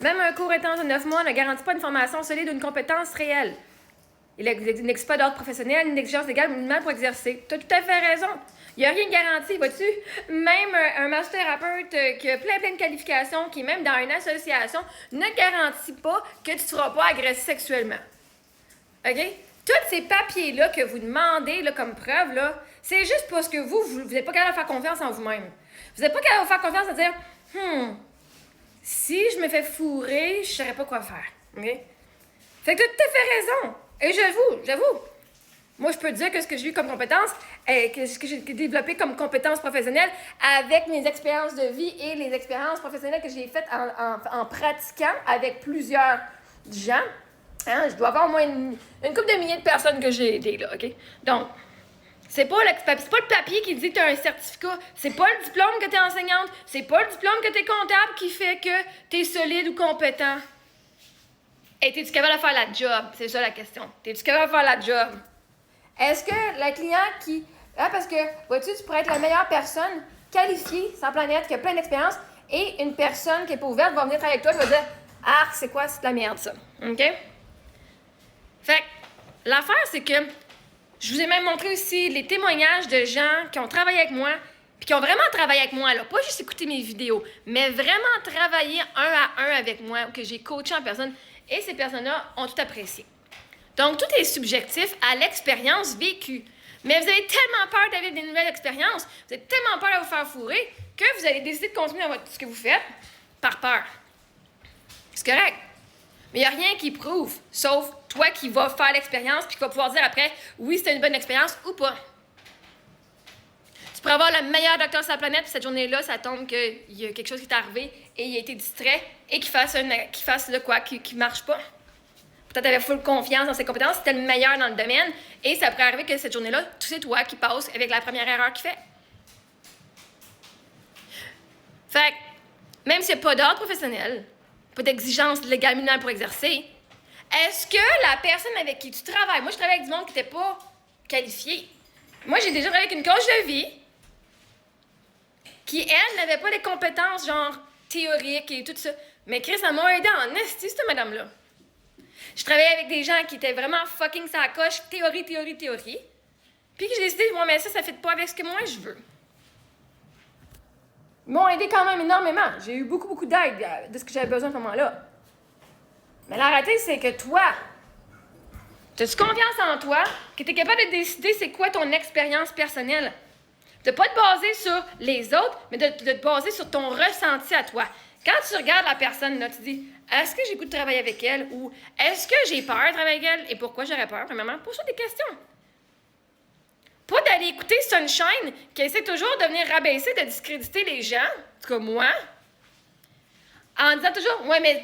Même un cours intense de 9 mois ne garantit pas une formation solide ou une compétence réelle. Il n'existe pas d'ordre professionnel, ni d'exigence légale minimale pour exercer. Tu as tout à fait raison. Il n'y a rien de garanti, vois-tu? Même un massothérapeute qui a plein de qualifications, qui est même dans une association, ne garantit pas que tu ne seras pas agressé sexuellement. OK? Tous ces papiers-là que vous demandez là, comme preuve, là, c'est juste parce que vous n'êtes pas capable de faire confiance en vous-même. Vous n'êtes pas capable de faire confiance à dire si je me fais fourrer, je ne saurais pas quoi faire. OK? Fait que tu as tout à fait raison. Et j'avoue. Moi, je peux te dire que ce que j'ai eu comme compétence, que ce que j'ai développé comme compétence professionnelle avec mes expériences de vie et les expériences professionnelles que j'ai faites en pratiquant avec plusieurs gens, hein, je dois avoir au moins une couple de milliers de personnes que j'ai aidées, là, OK? Donc, c'est pas le papier qui dit que tu as un certificat, c'est pas le diplôme que tu es enseignante, c'est pas le diplôme que tu es comptable qui fait que tu es solide ou compétent. Et es-tu capable de faire la job? C'est ça la question. Es-tu capable de faire la job? Est-ce que le client qui... Ah, parce que, vois-tu, tu pourrais être la meilleure personne qualifiée sur la planète, qui a plein d'expérience, et une personne qui n'est pas ouverte va venir travailler avec toi et va dire « Ah, c'est quoi? C'est de la merde, ça. » OK? Fait que l'affaire, c'est que je vous ai même montré aussi les témoignages de gens qui ont travaillé avec moi, puis qui ont vraiment travaillé avec moi, là. Pas juste écouté mes vidéos, mais vraiment travaillé un à un avec moi, que j'ai coaché en personne. Et ces personnes-là ont tout apprécié. Donc, tout est subjectif à l'expérience vécue. Mais vous avez tellement peur d'aller des nouvelles expériences, vous avez tellement peur de vous faire fourrer, que vous allez décider de continuer dans ce que vous faites par peur. C'est correct. Mais il n'y a rien qui prouve, sauf toi qui vas faire l'expérience puis qui vas pouvoir dire après, oui, c'était une bonne expérience ou pas. Tu pourrais avoir le meilleur docteur sur la planète, puis cette journée-là, ça tombe qu'il y a quelque chose qui est arrivé et il a été distrait et qu'il fasse le quoi, qui marche pas. Peut-être tu avais full confiance dans ses compétences, c'était le meilleur dans le domaine et ça pourrait arriver que cette journée-là, c'est toi qui passes avec la première erreur qu'il fait. Fait que, même s'il n'y a pas d'ordre professionnel, pas d'exigence légale minimale pour exercer, est-ce que la personne avec qui tu travailles, moi je travaille avec du monde qui n'était pas qualifié. Moi j'ai déjà travaillé avec une coach de vie qui, elle, n'avait pas les compétences, genre, théoriques et tout ça. Mais Chris, ça m'a aidé en esti, cette madame-là. Je travaillais avec des gens qui étaient vraiment fucking sa coche, théorie. Puis que j'ai décidé, moi, mais ça ne fit pas avec ce que moi, je veux. Ils m'ont aidé quand même énormément. J'ai eu beaucoup d'aide de ce que j'avais besoin à ce moment-là. Mais la réalité, c'est que toi, as-tu confiance en toi, que tu es capable de décider c'est quoi ton expérience personnelle? De ne pas te baser sur les autres, mais de te baser sur ton ressenti à toi. Quand tu regardes la personne, là, tu dis est-ce que j'ai goût de travailler avec elle ou est-ce que j'ai peur de travailler avec elle et pourquoi j'aurais peur? Premièrement, pose-toi des questions. Pas d'aller écouter Sunshine qui essaie toujours de venir rabaisser, de discréditer les gens, en tout cas moi, en disant toujours ouais, mais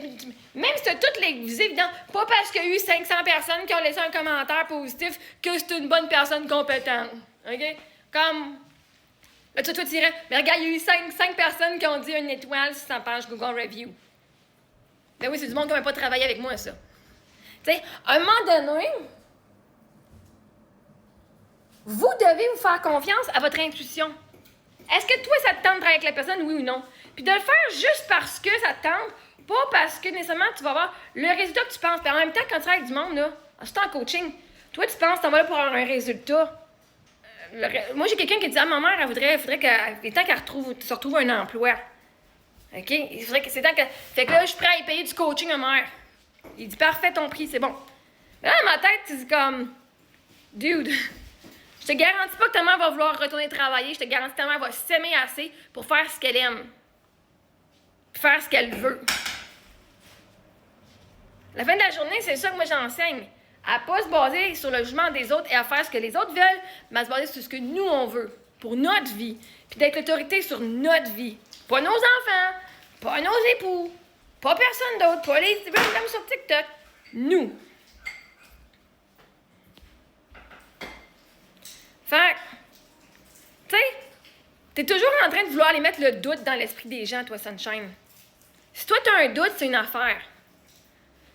même si tu as toutes les évidents, pas parce qu'il y a eu 500 personnes qui ont laissé un commentaire positif que c'est une bonne personne compétente. OK? Comme. Là, toi, tu dirais, mais regarde, il y a eu 5 personnes qui ont dit une étoile sur sa page Google Review. Ben oui, c'est du monde qui n'a pas travaillé avec moi, ça. Tu sais, à un moment donné, vous devez vous faire confiance à votre intuition. Est-ce que toi, ça te tente de travailler avec la personne, oui ou non? Puis de le faire juste parce que ça te tente, pas parce que nécessairement tu vas avoir le résultat que tu penses. Puis en même temps, quand tu travailles avec du monde, là, c'est en coaching, toi, tu penses que tu vas là pour avoir un résultat. Moi, j'ai quelqu'un qui dit à ma mère, il faudrait qu'il est temps qu'elle se retrouve un emploi. OK? Il faudrait que c'est temps que. Fait que là, je suis prêt à y payer du coaching à ma mère. Il dit parfait ton prix, c'est bon. Mais là, dans ma tête, tu dis comme dude, je te garantis pas que ta mère va vouloir retourner travailler, je te garantis que ta mère va s'aimer assez pour faire ce qu'elle aime. Puis faire ce qu'elle veut. La fin de la journée, c'est ça que moi j'enseigne. À ne pas se baser sur le jugement des autres et à faire ce que les autres veulent, mais à se baser sur ce que nous, on veut, pour notre vie. Puis d'être l'autorité sur notre vie. Pas nos enfants, pas nos époux, pas personne d'autre, pas les randoms sur TikTok. Nous. Fait tu sais, t'es toujours en train de vouloir aller mettre le doute dans l'esprit des gens, toi, Sunshine. Si toi, t'as un doute, c'est une affaire.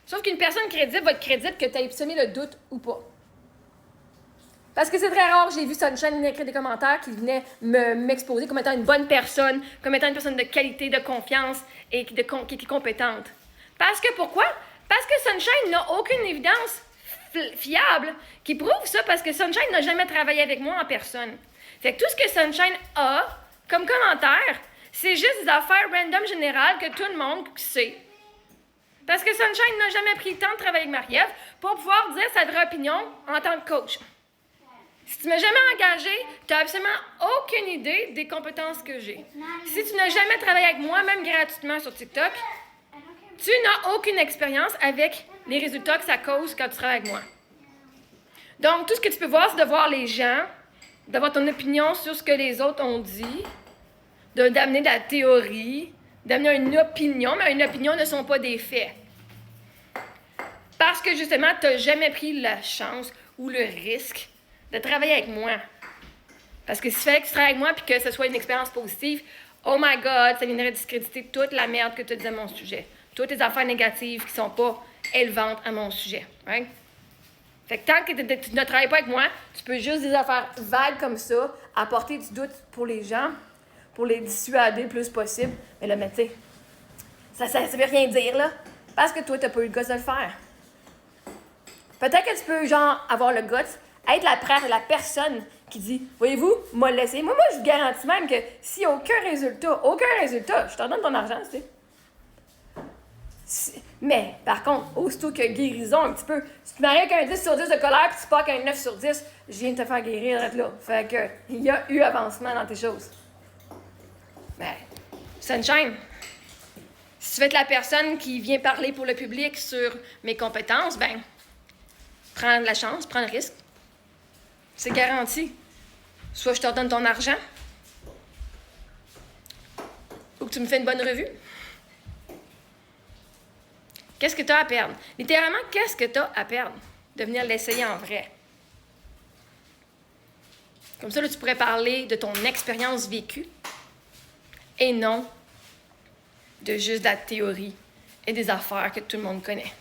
Sauf qu'une personne crédible va te créditer que tu as semé le doute ou pas. Parce que c'est très rare, j'ai vu Sunshine écrire des commentaires qui venaient m'exposer comme étant une bonne personne, comme étant une personne de qualité, de confiance et qui est compétente. Parce que pourquoi? Parce que Sunshine n'a aucune évidence fiable qui prouve ça, parce que Sunshine n'a jamais travaillé avec moi en personne. Fait que tout ce que Sunshine a comme commentaire, c'est juste des affaires random générales que tout le monde sait. Parce que Sunshine n'a jamais pris le temps de travailler avec Marie-Ève pour pouvoir dire sa vraie opinion en tant que coach. Si tu ne m'as jamais engagé, tu n'as absolument aucune idée des compétences que j'ai. Si tu n'as jamais travaillé avec moi, même gratuitement sur TikTok, tu n'as aucune expérience avec les résultats que ça cause quand tu travailles avec moi. Donc, tout ce que tu peux voir, c'est de voir les gens, d'avoir ton opinion sur ce que les autres ont dit, d'amener de la théorie, d'amener une opinion, mais une opinion ne sont pas des faits. Parce que, justement, tu n'as jamais pris la chance ou le risque de travailler avec moi. Parce que s'il fallait que tu travailles avec moi et que ce soit une expérience positive, oh my God, ça viendrait discréditer toute la merde que tu dis à mon sujet. Toutes les affaires négatives qui ne sont pas élevantes à mon sujet. Right? Fait que tant que tu ne travailles pas avec moi, tu peux juste des affaires vagues comme ça, apporter du doute pour les gens, pour les dissuader le plus possible. Mais là, tu sais, ça veut rien dire, là. Parce que toi, tu n'as pas eu le goût de le faire. Peut-être que tu peux, genre, avoir le goût, être la personne qui dit, voyez-vous, m'a laissé. Moi, je vous garantis même que s'il n'y a aucun résultat, je te donne ton argent, tu sais. Mais, par contre, aussitôt que guérison un petit peu, si tu m'arrives avec un 10 sur 10 de colère puis tu pars avec un 9 sur 10, je viens de te faire guérir là. Fait que, il y a eu avancement dans tes choses. Mais, Sunshine, si tu veux être la personne qui vient parler pour le public sur mes compétences, ben, prends la chance, prends le risque. C'est garanti. Soit je te redonne ton argent, ou que tu me fais une bonne revue. Qu'est-ce que tu as à perdre? Littéralement, qu'est-ce que tu as à perdre de venir l'essayer en vrai? Comme ça, là, tu pourrais parler de ton expérience vécue et non de juste de la théorie et des affaires que tout le monde connaît.